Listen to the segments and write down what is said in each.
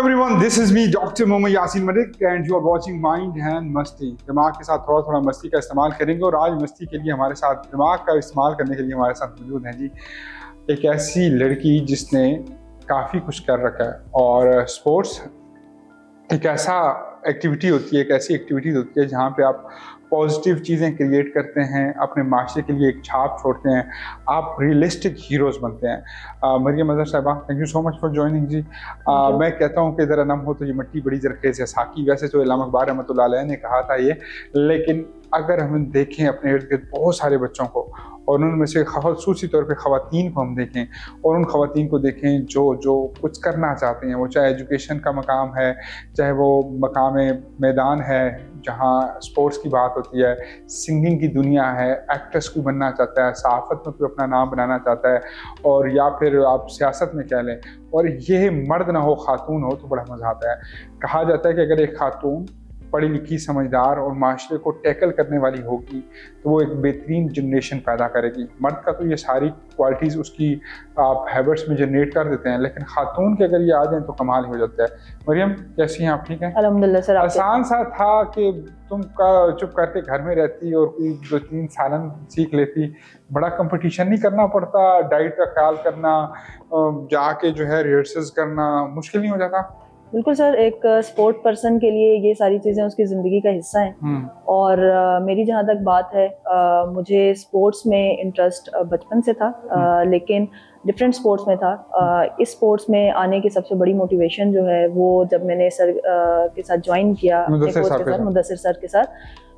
everyone, this is me, Dr. Mohammad Yasin Malik, and you are watching Mind and मस्ती। दिमाग के साथ थोड़ा थोड़ा मस्ती का इस्तेमाल करेंगे और आज मस्ती के लिए हमारे साथ, दिमाग का इस्तेमाल करने के लिए हमारे साथ मौजूद हैं जी एक ऐसी लड़की जिसने काफ़ी कुछ कर रखा है। और स्पोर्ट्स एक ऐसा एक्टिविटी होती है, एक ऐसी एक्टिविटी होती है जहाँ पे आप पॉजिटिव चीज़ें क्रिएट करते हैं, अपने माशरे के लिए एक छाप छोड़ते हैं, आप रियलिस्टिक हीरोज़ बनते हैं। Maryam Azhar sahiba, thank you so much for joining ji. मैं कहता हूँ कि ज़रा नम हो तो ये मिट्टी बड़ी जरखेज़ है। साकी वैसे तो इल्लामा इक़बाल रहमतुल्लाह अलैह ने कहा था ये, लेकिन अगर हम देखें अपने इर्द गिर्द बहुत सारे बच्चों को और उनमें से ख़ुसूसी तौर पे ख़वातीन को हम देखें और उन ख़वातीन को देखें जो कुछ करना चाहते हैं, वो चाहे एजुकेशन का मकाम है, चाहे वो मकाम मैदान है जहाँ स्पोर्ट्स की बात होती है, सिंगिंग की दुनिया है, एक्ट्रेस कोई बनना चाहता है, सहाफ़त में कोई अपना नाम बनाना चाहता है, और या फिर आप सियासत में कह लें, और ये मर्द ना हो खातून हो तो बड़ा मज़ा आता है। कहा जाता है कि अगर एक खातून पढ़ी लिखी, समझदार और माशरे को टैकल करने वाली होगी तो वो एक बेहतरीन जनरेशन पैदा करेगी। मर्द का तो ये सारी क्वालिटीज़ उसकी आप हैबिट्स में जनरेट कर देते हैं, लेकिन खातून के अगर ये आ जाए तो कमाल ही हो जाता है। मरियम, कैसी हैं आप? ठीक हैं अल्हम्दुलिल्लाह सर। आसान सा था कि तुम का चुप करके घर में रहती और कोई 2-3 सालन सीख लेती, बड़ा कंपटीशन नहीं करना पड़ता, डाइट का ख्याल करना, जाके जो है रिहर्सल्स करना मुश्किल नहीं हो जाता? बिल्कुल सर, एक स्पोर्ट पर्सन के लिए ये सारी चीज़ें उसकी ज़िंदगी का हिस्सा हैं। और मेरी जहाँ तक बात है, मुझे स्पोर्ट्स में इंटरेस्ट बचपन से था, लेकिन डिफरेंट स्पोर्ट्स में था। इस स्पोर्ट्स में आने की सबसे बड़ी मोटिवेशन जो है वो जब मैंने सर के साथ ज्वाइन किया, मुदस्सिर सर के साथ,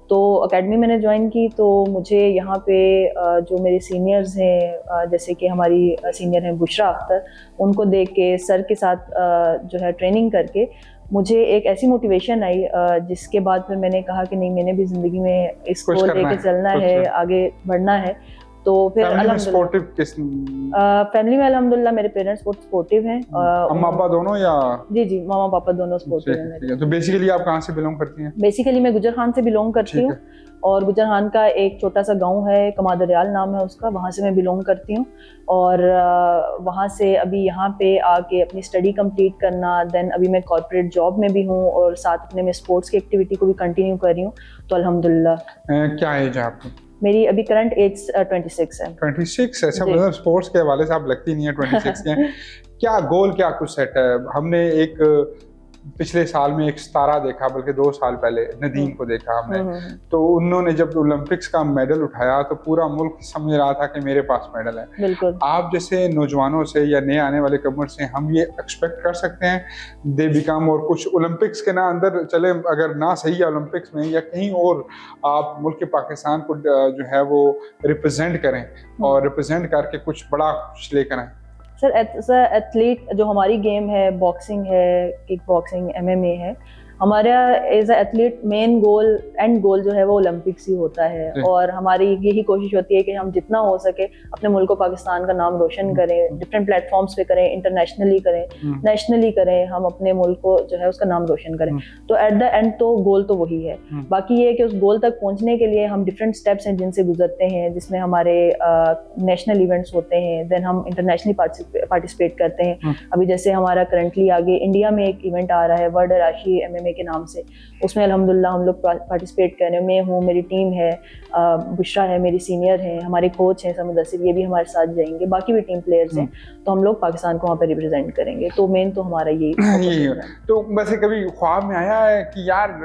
तो एकेडमी मैंने ज्वाइन की, तो मुझे यहाँ पे जो मेरे सीनियर्स हैं, जैसे कि हमारी सीनियर हैं बुशरा अख्तर, उनको देख के सर के साथ जो है ट्रेनिंग करके मुझे एक ऐसी मोटिवेशन आई, जिसके बाद फिर मैंने कहा कि नहीं, मैंने भी ज़िंदगी में इसको लेके चलना है, आगे बढ़ना है। तो फिर फैमिली में अल्हम्दुलिल्लाह मेरे पेरेंट्स बहुत सपोर्टिव हैं। अम्मा पापा दोनों? या जी, मामा पापा दोनों सपोर्टिव हैं। तो बेसिकली आप कहाँ से बिलोंग करती हैं? बेसिकली मैं गुजर खान से बिलोंग करती हूँ, और गुजर खान का एक छोटा सा गांव है, कमादरियाल नाम है उसका, वहाँ से मैं बिलोंग करती हूँ। और वहाँ से अभी यहाँ पे आके अपनी स्टडी कंप्लीट करना, देन अभी मैं कॉर्पोरेट जॉब में भी हूँ और साथ अपने मैं स्पोर्ट्स की एक्टिविटी को भी कंटिन्यू कर रही हूँ। तो अल्हम्दुलिल्लाह। क्या एज है आपकी? मेरी अभी करंट एज 26 है। 26? अच्छा, मतलब स्पोर्ट्स के हवाले से आप लगती नहीं है 26 के। क्या गोल, क्या कुछ सेट है? हमने एक पिछले साल में एक सितारा देखा, बल्कि 2 साल पहले नदीम को देखा हमने, तो उन्होंने जब ओलंपिक्स का मेडल उठाया तो पूरा मुल्क समझ रहा था कि मेरे पास मेडल है। बिल्कुल। आप जैसे नौजवानों से या नए आने वाले कमर से हम ये एक्सपेक्ट कर सकते हैं दे बिकम, और कुछ ओलंपिक्स के ना अंदर चले, अगर ना सही है ओलंपिक्स में या कहीं और, आप मुल्क पाकिस्तान को जो है वो रिप्रेजेंट करें और रिप्रेजेंट करके कुछ बड़ा कुछ लेकर आए? सर एथलीट जो हमारी गेम है, बॉक्सिंग है, किक बॉक्सिंग, MMA है, हमारा as a athlete main goal, and goal जो है वो ओलंपिक्स ही होता है। और हमारी यही कोशिश होती है कि हम जितना हो सके अपने मुल्क को, पाकिस्तान का नाम रोशन करें, डिफरेंट प्लेटफॉर्म्स पे करें, इंटरनेशनली करें, नेशनली करें, हम अपने मुल्क को जो है उसका नाम रोशन करें। तो एट द एंड तो गोल तो वही है। बाकी ये है कि उस गोल तक पहुंचने के लिए हम डिफरेंट स्टेप्स हैं जिनसे गुजरते हैं, जिसमें हमारे नेशनल इवेंट्स होते हैं, देन हम इंटरनेशनली पार्टिसिपेट करते हैं। अभी जैसे हमारा करंटली आगे इंडिया में एक इवेंट आ रहा है वर्ल्ड राशि MMA के नाम से, उसमें अल्हम्दुलिल्लाह हम लोग पार्टिसिपेट कर रहे हैं। मैं हूँ, मेरी टीम है, बुशरा है, मेरी सीनियर हैं, हमारे कोच हैं मुदस्सिर, ये भी हमारे साथ जाएंगे, बाकी भी टीम प्लेयर्स हैं। तो हम लोग पाकिस्तान को वहाँ पे रिप्रेजेंट करेंगे। तो मेन तो हमारा यही है। तो वैसे कभी ख्वाब में आया है कि यार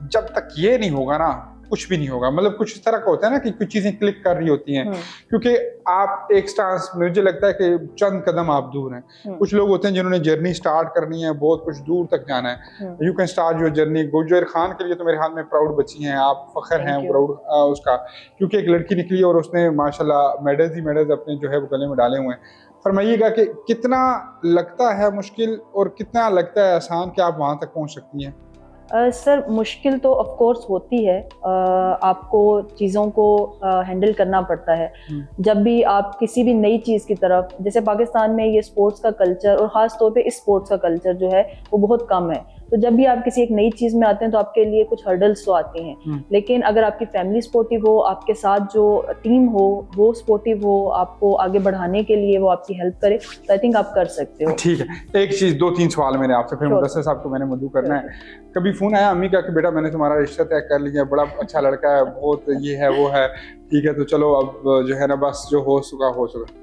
जब तक ये नहीं होगा ना कुछ भी नहीं होगा? मतलब कुछ इस तरह का होता है ना कि कुछ चीजें क्लिक कर रही होती हैं, क्योंकि आप एक स्टांस, मुझे लगता है कि चंद कदम आप दूर हैं। कुछ लोग होते हैं जिन्होंने जर्नी स्टार्ट करनी है, बहुत कुछ दूर तक जाना है। You can start your journey. गुजर खान के लिए तो मेरे हाल में प्राउड बच्ची हैं आप, फख्र हैं प्राउड उसका, क्योंकि एक लड़की निकली और उसने माशाल्लाह मेडल्स ही मेडल्स अपने जो है वो गले में डाले हुए हैं। फरमाइएगा कि कितना लगता है मुश्किल और कितना लगता है आसान कि आप वहाँ तक पहुँच सकती हैं? सर मुश्किल तो ऑफ कोर्स होती है, आपको चीज़ों को हैंडल करना पड़ता है। जब भी आप किसी भी नई चीज़ की तरफ, जैसे पाकिस्तान में ये स्पोर्ट्स का कल्चर और ख़ास तौर पे इस स्पोर्ट्स का कल्चर जो है वो बहुत कम है, तो जब भी आप किसी एक नई चीज में आते हैं तो आपके लिए कुछ हर्डल्स तो आती हैं, लेकिन अगर आपकी फैमिली सपोर्टिव हो, आपके साथ जो टीम हो वो सपोर्टिव हो, आपको आगे बढ़ाने के लिए वो आपकी हेल्प करे, तो आई थिंक आप कर सकते हो। ठीक है, एक चीज 2-3 सवाल मैंने आपसे, फिर मुदस्सिर साहब को मैंने मदू करना है। कभी फोन आया अम्मी का कि बेटा मैंने तुम्हारा रिश्ता तय कर लिया, बड़ा अच्छा लड़का है, बहुत ये है वो है, ठीक है तो चलो अब जो है ना बस जो हो चुका हो चुका?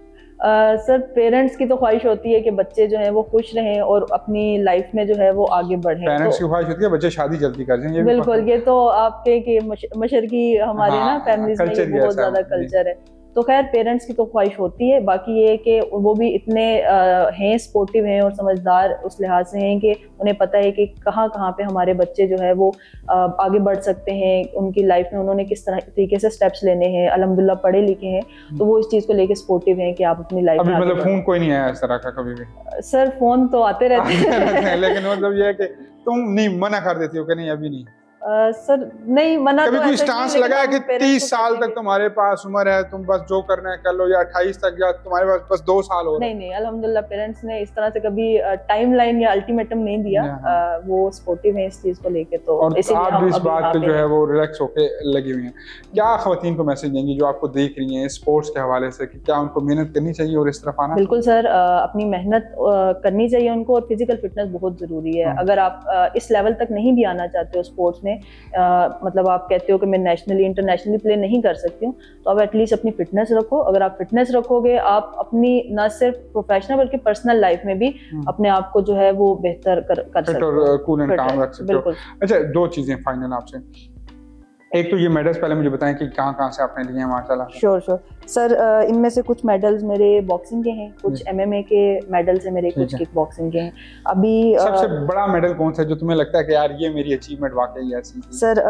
सर पेरेंट्स की तो ख्वाहिश होती है कि बच्चे जो हैं वो खुश रहें और अपनी लाइफ में जो है वो आगे बढ़ें। पेरेंट्स तो की ख्वाहिश होती है बच्चे शादी जल्दी कर जाएं, ये बिल्कुल, ये तो आपके कि मशरकी हमारे ना फैमिलीज में ये बहुत ज्यादा कल्चर है। तो खैर पेरेंट्स की तो ख्वाहिश होती है, बाकी ये है कि वो भी इतने हैं सपोर्टिव हैं और समझदार उस लिहाज से हैं कि उन्हें पता है कि कहाँ कहाँ पे हमारे बच्चे जो है वो आगे बढ़ सकते हैं, उनकी लाइफ में उन्होंने किस तरह तरीके से स्टेप्स लेने हैं, अल्हम्दुलिल्लाह पढ़े लिखे हैं, तो वो इस चीज़ को लेके सपोर्टिव हैं कि आप अपनी लाइफ में मतलब फोन कोई नहीं आया इस तरह का कभी भी? सर फोन तो आते रहते हैं लेकिन मतलब ये है कि तुम नहीं मना कर देती हो कि नहीं अभी नहीं? सर नहीं मना कभी तो कोई ऐसा स्टांस नहीं, लगा है कि 30 साल कहते तक तुम्हारे पास उम्र है, तुम बस जो करना है कर लो, या 28 तक, या तुम्हारे पास बस 2 साल हो? नहीं नहीं, अल्हम्दुलिल्लाह पेरेंट्स ने इस तरह से कभी टाइमलाइन या अल्टीमेटम नहीं दिया, वो सपोर्टिव है इस चीज को लेके, तो और आप भी इस बात पे जो है वो रिलैक्स होके लगी हुई हैं। क्या खवातीन को मैसेज देंगी जो आपको देख रही हैं स्पोर्ट्स के हवाले से, कि क्या उनको मेहनत करनी चाहिए और इस तरफ आना? बिल्कुल सर, अपनी मेहनत करनी चाहिए उनको, और फिजिकल फिटनेस बहुत जरूरी है। अगर आप इस लेवल तक नहीं भी आना चाहते हो स्पोर्ट्स में, मतलब आप कहते हो कि मैं नेशनली इंटरनेशनली प्ले नहीं कर सकती हूँ, तो आप एटलीस्ट अपनी फिटनेस रखो। अगर आप फिटनेस रखोगे, आप अपनी न सिर्फ प्रोफेशनल बल्कि पर्सनल लाइफ में भी अपने आप को जो है वो बेहतर कर सकते हो, कूल एंड काम रख सकते हो। अच्छा, 2 चीजें फाइनल आपसे, एक तो ये मेडल्स पहले मुझे बताएं कि कहाँ कहाँ से आपने लिए हैं माशाल्लाह। श्योर सर, इनमें से कुछ मेडल्स मेरे बॉक्सिंग के हैं, कुछ एमएमए के मेडल्स हैं मेरे, कुछ किक बॉक्सिंग के हैं। अभी सबसे बड़ा मेडल कौन सा है जो तुम्हें लगता है कि यार ये मेरी अचीवमेंट वाकई ऐसी? सर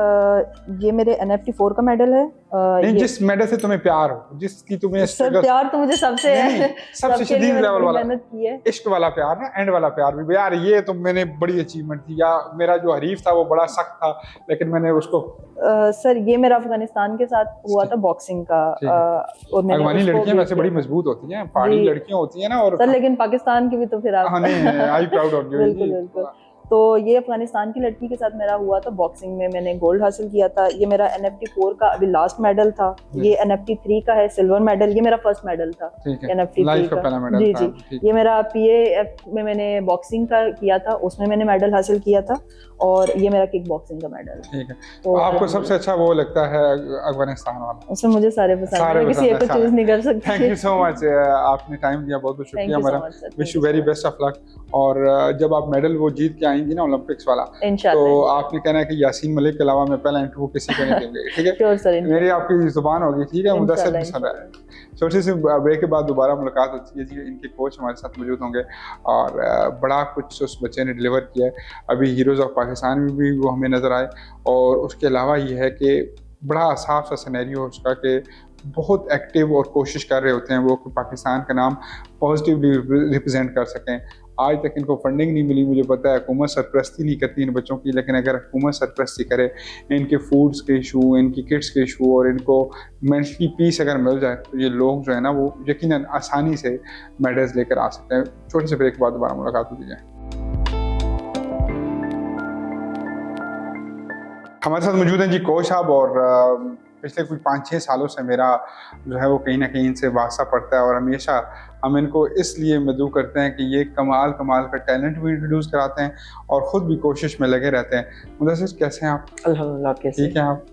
ये मेरे NFT 4 का मेडल है। नहीं, जिस मेडल से तुम्हें प्यार हो, जिसकी तुम्हें सर प्यार तो मुझे सबसे है, सबसे शदीद लेवल वाला मेहनत की है, इश्क वाला प्यार ना, एंड वाला प्यार भी यार ये तो मैंने बड़ी अचीवमेंट थी, या मेरा जो हरीफ था वो बड़ा सख्त था लेकिन मैंने उसको सर ये मेरा अफगानिस्तान के साथ हुआ था बॉक्सिंग का। और अफगानी लड़कियां वैसे बड़ी मजबूत होती हैं, पहाड़ी लड़कियां होती हैं ना, और सर लेकिन पाकिस्तान की भी तो फिर आप नहीं, आई प्राउड ऑफ यू। बिल्कुल बिल्कुल। तो ये अफगानिस्तान की लड़की के साथ मेरा हुआ था बॉक्सिंग में, मैंने गोल्ड हासिल किया था। ये मेरा NFT 4 का अभी लास्ट मेडल था। ये NFT 3 का है सिल्वर मेडल, ये मेरा फर्स्ट मेडल था NFT 3 का पहला मेडल। जी जी, ये मेरा PAF में मैंने बॉक्सिंग का किया था, उसमें मैंने मेडल हासिल किया था, और ये मेरा किक बॉक्सिंग का मेडल। ठीक है, तो आपको सबसे अच्छा वो लगता है अफगानिस्तान वाला? उसमें मुझे सारे पसंद है, किसी एक को चूज नहीं कर सकती। थैंक यू सो मच, आपने टाइम दिया, बहुत बहुत शुक्रिया madam, wish you very best of luck. और जब आप मेडल वो जीत के आएंगी ना ओलंपिक्स वाला, तो आपने कहना है कि यासीन मलिक के अलावा मैं पहला इंटरव्यू किसी को नहीं दूंगी, ठीक है? श्योर सर, मेरी आपकी जुबान होगी, ठीक है? मुदस्सिर भी सुन रहा है। छोटी सी ब्रेक के बाद दोबारा मुलाकात होती है जी, इनके कोच हमारे साथ मौजूद होंगे, और बड़ा कुछ उस बच्चे ने डिलीवर किया है। अभी हीरोज़ ऑफ पाकिस्तान में भी वो हमें नज़र आए, और उसके अलावा ये है कि बड़ा साफ सा सिनेरियो उसका कि बहुत एक्टिव और कोशिश कर रहे होते हैं वो कि पाकिस्तान का नाम पॉजिटिवली रिप्रेजेंट कर सकें। आज तक इनको फंडिंग नहीं मिली, मुझे पता है हुकूमत सरपरस्ती नहीं करती इन बच्चों की, लेकिन अगर हुकूमत सरपरस्ती करे, इनके फूड्स के इशू, इनकी किट्स के इशू, और इनको मेंटली पीस अगर मिल जाए, तो ये लोग जो है ना वो यकीनन आसानी से मेडल्स लेकर आ सकते हैं। छोटे से ब्रेक के बाद दोबारा मुलाकात होती है। हमारे साथ मौजूद हैं जी कोच साहब, और पिछले कुछ 5-6 सालों से मेरा जो है वो कहीं ना कहीं इनसे वास्ता पड़ता है, और हमेशा हम इनको इसलिए मदऊ करते हैं कि ये कमाल का टैलेंट भी इंट्रोड्यूस कराते हैं और ख़ुद भी कोशिश में लगे रहते हैं। मुदस्सिर कैसे हैं आप? अल्हम्दुलिल्लाह, कैसे? ठीक है आप?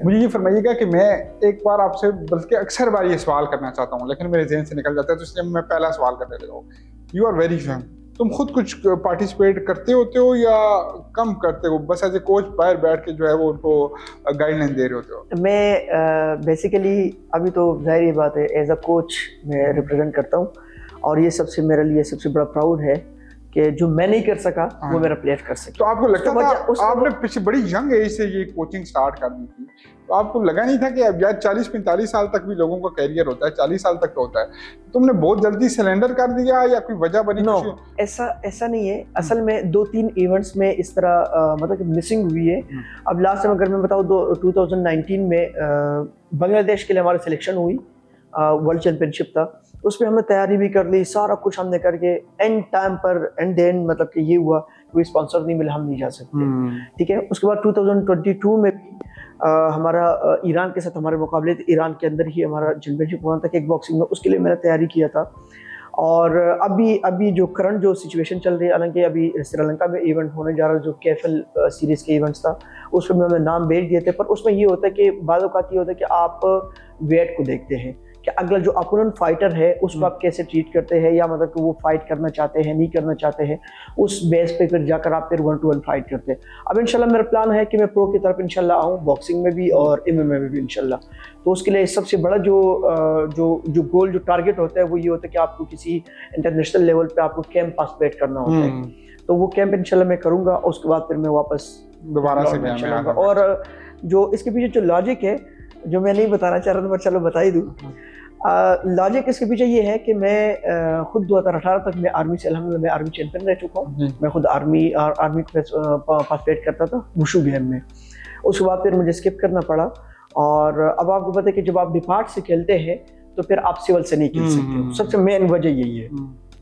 मुझे ये फरमाइएगा कि मैं एक बार आपसे, बल्कि अक्सर बार ये सवाल करना चाहता हूँ लेकिन मेरे जहन से निकल जाता है, तो इसलिए मैं पहला सवाल करने लगा हूँ। यू आर वेरी यंग, तुम खुद कुछ पार्टिसिपेट करते होते हो या कम करते हो, बस एज ए कोच बाहर बैठ के जो है वो उनको गाइडलाइन दे रहे होते हो? मैं बेसिकली अभी तो जाहिर बात है एज अ कोच मैं रिप्रेजेंट करता हूँ, और ये सबसे मेरे लिए सबसे बड़ा प्राउड है कि जो मैं नहीं कर सका वो मेरा प्लेयर कर सके। तो आपको लगता था, आपने पीछे बड़ी यंग एज से ये कोचिंग स्टार्ट कर दी थी, तो आपको लगा नहीं था कि अब यार 40-45 साल तक भी लोगों का कैरियर होता है, 40 साल तक तो होता है, तुमने बहुत जल्दी सरेंडर कर दिया या कोई वजह बनी? नो, ऐसा नहीं है। असल में 2-3 इवेंट्स में इस तरह मतलब कि मिसिंग हुई है। अब लास्ट टाइम अगर मैं बताऊँ 2019 में बांग्लादेश के लिए हमारी सिलेक्शन हुई, वर्ल्ड चैंपियनशिप था, उसमें हमने तैयारी भी कर ली, सारा कुछ हमने करके एंड टाइम पर एंड मतलब कि ये हुआ कोई स्पॉन्सर नहीं मिला, हम नहीं जा सकते। ठीक है, उसके बाद 2022 में भी हमारा ईरान के साथ हमारे मुकाबले थे, ईरान के अंदर ही हमारा चैंपियनशिप हुआ था किक बॉक्सिंग में, उसके लिए मैंने तैयारी किया था। और अभी जो करंट जो सिचुएशन चल रही है, हालांकि अभी श्रीलंका में इवेंट होने जा रहा है जो केएफएल सीरीज़ के इवेंट्स था, उसमें मैंने नाम भेज दिए थे। पर उसमें ये होता है कि बाद औक़ात ये होता है कि आप वेट को देखते हैं कि अगला जो अपोनेंट फाइटर है उसको आप कैसे ट्रीट करते हैं, या मतलब कि वो फाइट करना चाहते हैं नहीं करना चाहते हैं, उस बेस पे फिर जाकर आप फिर 1-to-1 फाइट करते हैं। अब इंशाल्लाह मेरा प्लान है कि मैं प्रो की तरफ इंशाल्लाह आऊँ, बॉक्सिंग में भी और एमएमए में भी इंशाल्लाह। तो उसके लिए सबसे बड़ा जो गोल जो टारगेट होता है वो ये होता है कि आपको किसी इंटरनेशनल लेवल पे आपको कैंप पार्टिसिपेट करना होता है। तो वो कैंप इंशाल्लाह मैं करूँगा, उसके बाद फिर मैं वापस दोबारा से आऊँगा। और जो इसके पीछे जो लॉजिक है जो मैं नहीं बताना चाह रहा था, पर चलो बता ही दूँ। लॉजिक इसके पीछे ये है कि मैं खुद 2018 तक मैं आर्मी से अल्हम्दुलिल्लाह मैं आर्मी चैंपियन रह चुका हूँ। मैं खुद आर्मी पार्टिसिपेट करता था वुशु गेम में। उसके बाद फिर मुझे स्किप करना पड़ा, और अब आपको पता है कि जब आप डिपार्ट से खेलते हैं तो फिर आप सिविल से नहीं खेल सकते। सबसे मेन वजह यही है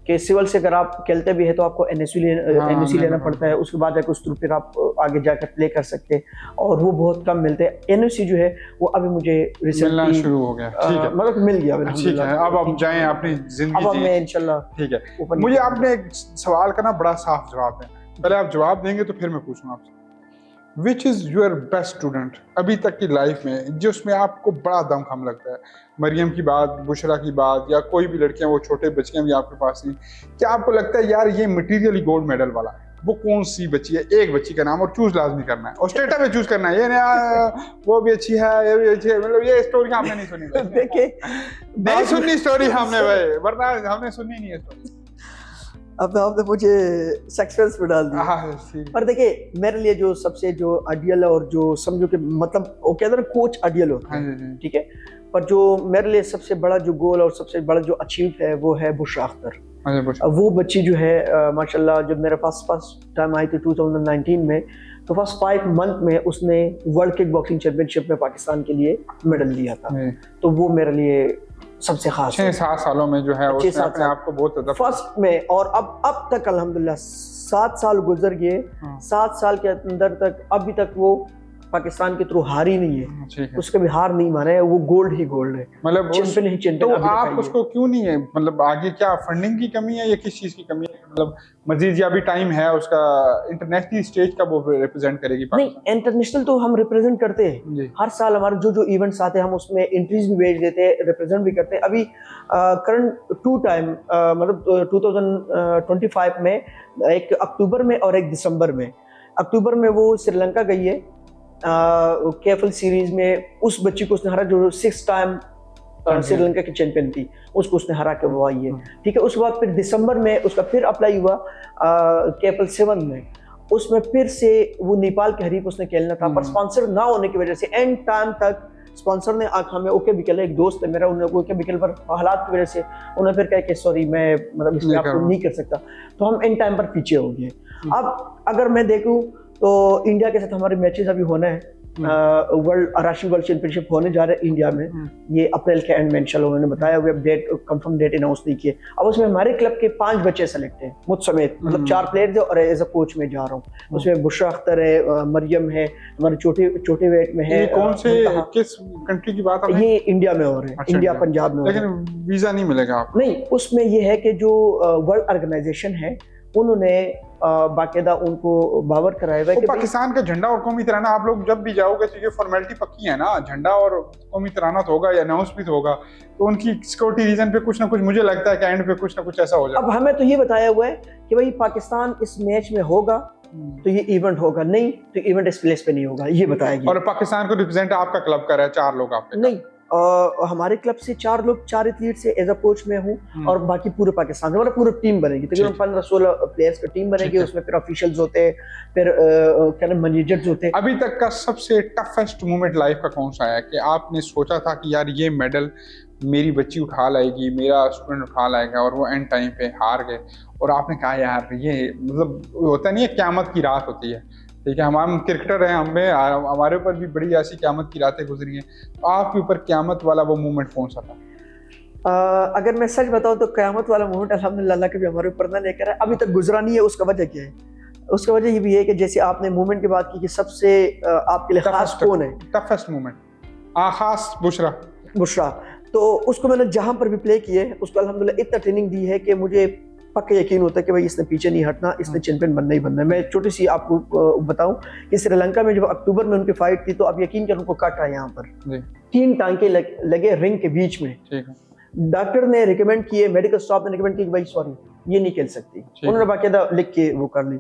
कि सिविल से अगर आप खेलते भी है तो आपको एनओसी लेना पड़ता है, उसके बाद जाकर उस थ्रू फिर आप आगे जाकर प्ले कर सकते हैं, और वो बहुत कम मिलते हैं। एनओसी जो है वो अभी मुझे रिसेंटली शुरू हो गया, ठीक है, मतलब मिल गया। ठीक है, अब आप जाएं अपनी जिंदगी, अब मैं इंशाल्लाह। ठीक है, मुझे आपने एक सवाल का ना बड़ा साफ जवाब है, पहले आप जवाब देंगे तो फिर मैं पूछूंगा आपसे। Which is your best student अभी तक की लाइफ में, जिसमें आपको बड़ा दमखम लगता है? मरियम की बात, बुशरा की बात, या कोई भी लड़कियां, वो छोटे बच्चियां भी आपके पास हैं, क्या आपको लगता है यार ये मटीरियली गोल्ड मेडल वाला है? वो कौन सी बच्ची है? एक बच्ची का नाम और चूज लाजमी करना है, और स्टेटस में चूज करना है, ये ना वो भी अच्छी है ये भी अच्छी है, मतलब ये स्टोरी हमने नहीं सुनी। देखिए नहीं सुनी स्टोरी हमने भाई, वरना हमने सुनी नहीं है स्टोरी। अब आपने मुझे सस्पेंस में डाल दिया। पर देखिए मेरे लिए जो सबसे जो आइडियल है, और जो समझो कि मतलब वो कहते हैं कोच आइडियल होता है, ठीक है, पर जो मेरे लिए सबसे बड़ा जो गोल और सबसे बड़ा जो अचीव है वो है बुशरा अख्तर। वो बच्ची जो है माशाल्लाह, जब मेरे पास फर्स्ट टाइम आई थी 2019 में, तो फर्स्ट 5 मंथ में उसने वर्ल्ड किक बॉक्सिंग चैंपियनशिप में पाकिस्तान के लिए मेडल लिया था। तो वो मेरे लिए सबसे खास 6-7 सालों में जो है उसने अपने आप को बहुत ज़्यादा फर्स्ट में, और अब तक अल्हम्दुलिल्लाह 7 साल गुजर गए, 7 साल के अंदर तक अभी तक वो पाकिस्तान के थ्रू हार ही नहीं है, उसका भी हार नहीं माना है, वो गोल्ड ही गोल्ड है, मतलब चैंपियन ही चैंपियन। तो आप उसको क्यों नहीं है, मतलब आगे क्या फंडिंग की कमी है या किस चीज की कमी है, मतलब मजीद या भी टाइम है उसका, इंटरनेशनल स्टेज का वो रिप्रेजेंट करेगी? नहीं, इंटरनेशनल तो हम रिप्रेजेंट करते हैं हर साल, हमारे जो इवेंट्स आते हैं हम उसमें एंट्रीज भी भेज देते हैं, रिप्रेजेंट भी करते हैं। अभी करंट 2 टाइम मतलब 2025 में, एक अक्टूबर में और एक दिसंबर में। अक्टूबर में वो श्रीलंका गई है केएफएल सीरीज में, उस बच्ची को उसने हरा जो 6 टाइम श्रीलंका की चैंपियन थी, उसको उसने हरा के वो आई है, ठीक है। उसके बाद फिर दिसंबर में उसका फिर अप्लाई हुआ केएफएल 7 में, उसमें फिर से वो नेपाल के हरीफ उसने खेलना था, पर स्पॉन्सर ना होने की वजह से एंड टाइम तक स्पॉन्सर ने हमें ओके बिकल, एक दोस्त है मेरा, उन्होंने ओके बिकल पर हालात की वजह से उन्होंने फिर कहा कि सॉरी मैं मतलब इसमें आपको नहीं कर सकता, तो हम एंड टाइम पर पीछे हो गए। अब अगर मैं देखूं तो इंडिया के साथ हमारे मैचेस अभी होना है, राष्ट्रीय वर्ल्ड चैंपियनशिप होने जा रहे हैं इंडिया में, ये अप्रैल के एंड में इंशाल्लाह उन्होंने बताया हुआ, डेट कंफर्म डेट अनाउंस नहीं किए। अब उसमें हमारे क्लब के 5 बच्चे सेलेक्ट हैं मुझ समेत, मतलब 4 प्लेयर थे, और एज अ कोच में जा रहा हूँ। उसमें बुशरा अख्तर है, मरियम है, हमारे छोटे वेट में है। कौन से किस कंट्री की बात है? ये इंडिया में हो रहे हैं, इंडिया पंजाब में। लेकिन वीजा नहीं मिलेगा आपको? नहीं, उसमें ये है कि जो वर्ल्ड ऑर्गेनाइजेशन है उन्होंने बाकायदा उनको बावर कराया हुआ है कि पाकिस्तान का झंडा और कौमी तिरंगा, आप लोग जब भी जाओगे तो ये फॉर्मेलिटी पक्की है ना, झंडा और कौमी तिरंगा तो होगा, या अनाउंस भी तो होगा, तो उनकी सिक्योरिटी रीजन पे कुछ ना कुछ मुझे लगता है कि एंड पे कुछ ना कुछ ऐसा हो जाए। अब हमें तो ये बताया हुआ है कि भाई पाकिस्तान इस मैच में होगा तो ये इवेंट होगा, नहीं तो इवेंट इस प्लेस पे नहीं होगा, ये बताया गया। और पाकिस्तान को रिप्रेजेंट आपका क्लब कर रहा है, 4 लोग आपके? नहीं, हमारे क्लब से 4 लोग, 4 एथलीट से एज अ कोच में हूँ, और बाकी पूरे पाकिस्तान से हमारा पूरा टीम बनेगी, तकरीबन 15-16 प्लेयर्स का टीम बनेगी। उसमें फिर ऑफिशियल्स होते हैं, फिर क्या मैनेजर्स होते हैं। अभी तक का सबसे टफेस्ट मोमेंट लाइफ का कौन सा है कि आपने सोचा था कि यार ये मेडल मेरी बच्ची उठा लाएगी, मेरा स्टूडेंट उठा लाएगा, और वो एंड टाइम पे हार गए, और आपने कहा यार ये मतलब होता नहीं है, क़यामत की रात होती है, ठीक है, हम क्रिकेटर हैं, हमारे ऊपर भी बड़ी ऐसी क़यामत की रातें गुजरी हैं, तो आपके ऊपर क़यामत वाला वो मोमेंट कौन सा था? अगर मैं सच बताऊं तो क़यामत वाला मोमेंट अल्हम्दुलिल्लाह अल्लाह कभी हमारे ऊपर ना लेकर है, अभी तक गुजरा नहीं है। उसका वजह क्या है? उसका वजह ये भी है कि जैसे आपने मूवमेंट की बात की कि सबसे आपके लिए खास कौन है, टफेस्ट मोमेंट, खास बुशरा, तो उसको मैंने जहां पर भी प्ले किए उसको अल्हम्दुलिल्लाह इतना ट्रेनिंग दी है कि मुझे पक्का यकीन होता है कि भाई इसने पीछे नहीं हटना, इसने चैंपियन बनना ही बनना है। मैं छोटी सी आपको बताऊं कि श्रीलंका में जब अक्टूबर में उनकी फाइट थी तो आप यकीन करें उनको काटा यहाँ पर 3 टांके लगे रिंग के बीच में। डॉक्टर ने रिकमेंड किए, मेडिकल स्टाफ ने रिकमेंड किया कि भाई सॉरी ये नहीं खेल सकती, उन्होंने बाकायदा लिख के वो कर ली।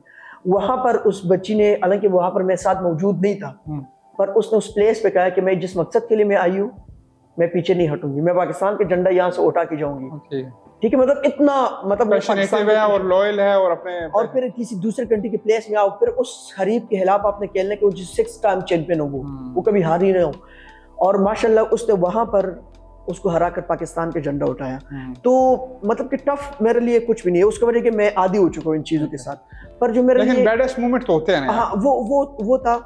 वहां पर उस बच्ची ने, हालांकि वहां पर मैं साथ मौजूद नहीं था, पर उसने उस प्लेस पे कहा कि मैं जिस मकसद के लिए मैं आई हूँ मैं पीछे नहीं हटूंगी, मैं पाकिस्तान के झंडा यहाँ से उठा के जाऊंगी। ठीक है, मतलब इतना पैशनेटिव है और लॉयल है और अपने, और फिर किसी दूसरे कंट्री के प्लेस में आओ, फिर उस हरीफ के खिलाफ आपने खेलने के, वो 6 टाइम चैंपियन हो वो कभी हार ही नहीं हो, और माशाल्लाह उसने वहां पर उसको हराकर पाकिस्तान के झंडा उठाया। तो मतलब कि टफ मेरे लिए कुछ भी नहीं है, उसकी वजह कि मैं आदी हो चुका हूँ इन चीजों के साथ। पर जो मेरे लिए बैडेस्ट मोमेंट तो होते हैं ना, हाँ वो था,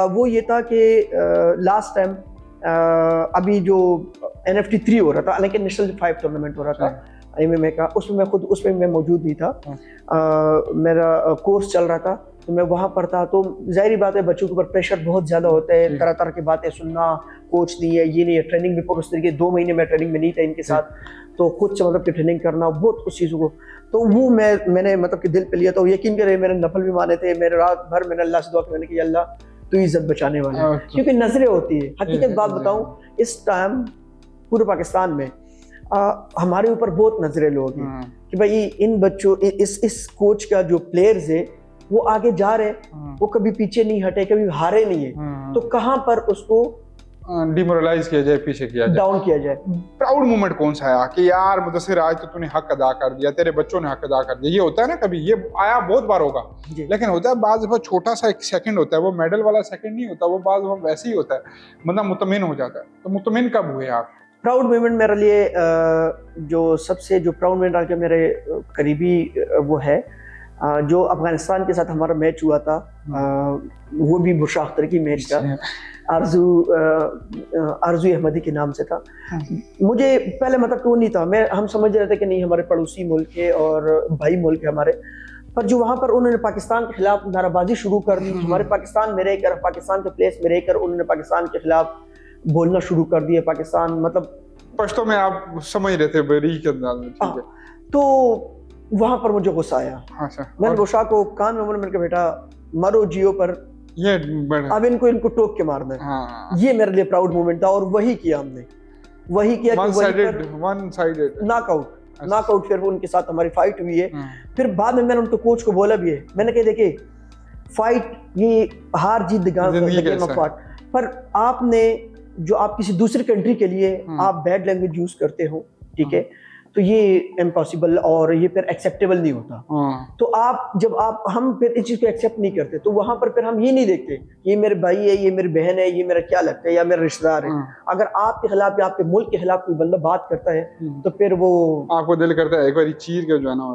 वो ये था कि लास्ट टाइम अभी जो NFT 3 हो रहा था, हालांकि नेशनल 5 टूर्नामेंट हो रहा था MMA का, उसमें मैं मौजूद नहीं था। मेरा कोर्स चल रहा था तो मैं वहाँ पर था। तो जाहिर बात है बच्चों के ऊपर प्रेशर बहुत ज़्यादा होता है, तरह तरह की बातें सुनना, कोच नहीं है, ये नहीं है, ट्रेनिंग भी उस तरीके 2 महीने मैं ट्रेनिंग में नहीं था इनके साथ, तो खुद से मतलब कि ट्रेनिंग करना बहुत उस चीज़ों को, तो वो मैंने मतलब कि दिल पे लिया। तो यकीन करें मेरे नफल भी माने थे, मेरे रात भर मैंने अल्लाह से दुआ की, मैंने कि अल्लाह तू इज्जत बचाने वाला है, क्योंकि नजरें होती है। हकीकत बात बताऊं, इस टाइम पूरे पाकिस्तान में हमारे ऊपर बहुत नजरें लोग हैं कि भाई इन बच्चों, इस कोच का जो प्लेयर्स है वो आगे जा रहे, वो कभी पीछे नहीं हटे, कभी हारे नहीं है, तो कहाँ पर उसको डिमोरलाइज किया जाए, पीछे किया जाए, डाउन किया जाए। प्राउड मोमेंट कौन सा है कि यार मुदस्सिर आज तो तूने हक अदा कर दिया, तेरे बच्चों ने हक अदा कर दिया? ये होता है ना, कभी ये आया बहुत बार होगा, लेकिन होता है बाज बहुत छोटा सा एक सेकंड होता है, वो मेडल वाला सेकंड नहीं होता, वो बाज वैसे ही होता है, मतलब मुतमिन हो जाता है। तो मुतमिन कब हुए आप? प्राउड मोमेंट मेरे लिए जो सबसे जो प्राउड मोमेंट मेरे करीबी वो है जो अफगानिस्तान के साथ हमारा मैच हुआ था, वो भी बुशरा अख्तर की मैच था, आरजू अहमदी के नाम से था। मुझे पहले मतलब तो नहीं था, हम समझ रहे थे कि नहीं हमारे पड़ोसी मुल्क है और भाई मुल्क है हमारे, पर जो वहाँ पर उन्होंने पाकिस्तान के खिलाफ नाराबाजी शुरू कर दी, हमारे पाकिस्तान में रहकर, पाकिस्तान के प्लेस में रहकर उन्होंने पाकिस्तान के खिलाफ बोलना शुरू कर दिया। पाकिस्तान मतलब पश्तो में आप समझ रहे थे बरी के अंदाज में, ठीक है। तो वहां पर मुझे गुस्सा आया। मैंने बुशरा को कान में बोला, मैंने कहा बेटा मरो जियो पर ये अब इनको टोक के मारना है। ये मेरे लिए प्राउड मोमेंट था और वही किया हमने, वही किया वन साइडेड नॉकआउट। फिर उनके साथ हमारी फाइट हुई है। फिर बाद में मैंने उनके कोच को बोला भी है, मैंने कहा देखिए फाइट ये हार जीत पर आपने जो आप किसी दूसरी कंट्री के लिए आप बैड लैंग्वेज यूज करते हो, ठीक है, तो ये इम्पॉसिबल और ये फिर एक्सेप्टेबल नहीं होता। तो आप जब हम फिर इस चीज को एक्सेप्ट नहीं करते, तो वहां पर फिर हम ये नहीं देखते ये मेरे भाई है, ये मेरी बहन है, ये मेरा क्या लगता है या मेरा रिश्तेदार है। अगर आपके खिलाफ या आपके मुल्क के खिलाफ कोई बंदा बात करता है तो फिर वो आपको दिल करता है एक बार चीर के जो है ना।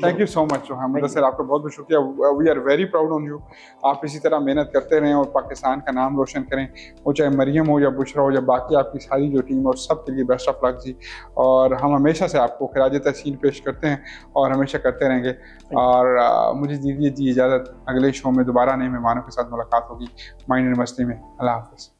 Thank you so much Mudassir, आपका बहुत बहुत शुक्रिया। We are very proud on you. आप इसी तरह मेहनत करते रहें और पाकिस्तान का नाम रोशन करें, वो चाहे मरियम हो या बुशरा हो या बाकी आपकी सारी जो टीम, और सब के लिए बेस्ट ऑफ लक जी। और हम हमेशा से आपको खिराज तहसीन पेश करते हैं और हमेशा करते रहेंगे। और मुझे दीजिए जी इजाज़त, अगले शो में दोबारा नए मेहमानों के साथ मुलाकात होगी माइंड एंड मस्ती में। अल्लाह हाफ़िज़।